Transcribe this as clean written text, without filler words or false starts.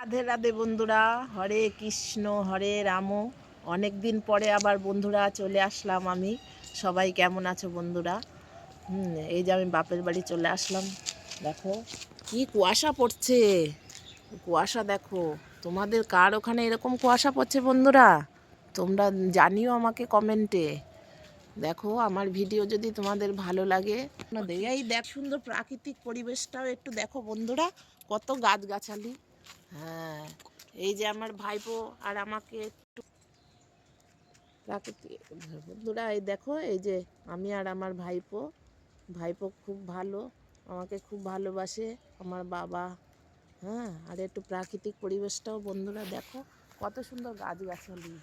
রাধে রাধে বন্ধুরা, হরে কৃষ্ণ হরে রাম। অনেক দিন পরে আবার বন্ধুরা চলে আসলাম আমি। সবাই কেমন আছো বন্ধুরা? এই যে আমি বাপের বাড়ি চলে আসলাম। দেখো কি কুয়াশা পড়ছে, কুয়াশা দেখো। তোমাদের কার ওখানে এরকম কুয়াশা পড়ছে বন্ধুরা? তোমরা জানিও আমাকে কমেন্টে। দেখো আমার ভিডিও যদি তোমাদের ভালো লাগে, এই দেখ সুন্দর প্রাকৃতিক পরিবেশটাও একটু দেখো বন্ধুরা, কত গাছগাছালি। হ্যাঁ, এই যে আমার ভাইপো আর আমাকে একটু প্রাকৃতিক বন্ধুরা, এই দেখো এই যে আমি আর আমার ভাইপো। ভাইপো খুব ভালো, আমাকে খুব ভালোবাসে, আমার বাবা। হ্যাঁ, আর একটু প্রাকৃতিক পরিবেশটাও বন্ধুরা দেখো, কত সুন্দর গাছগাছালি।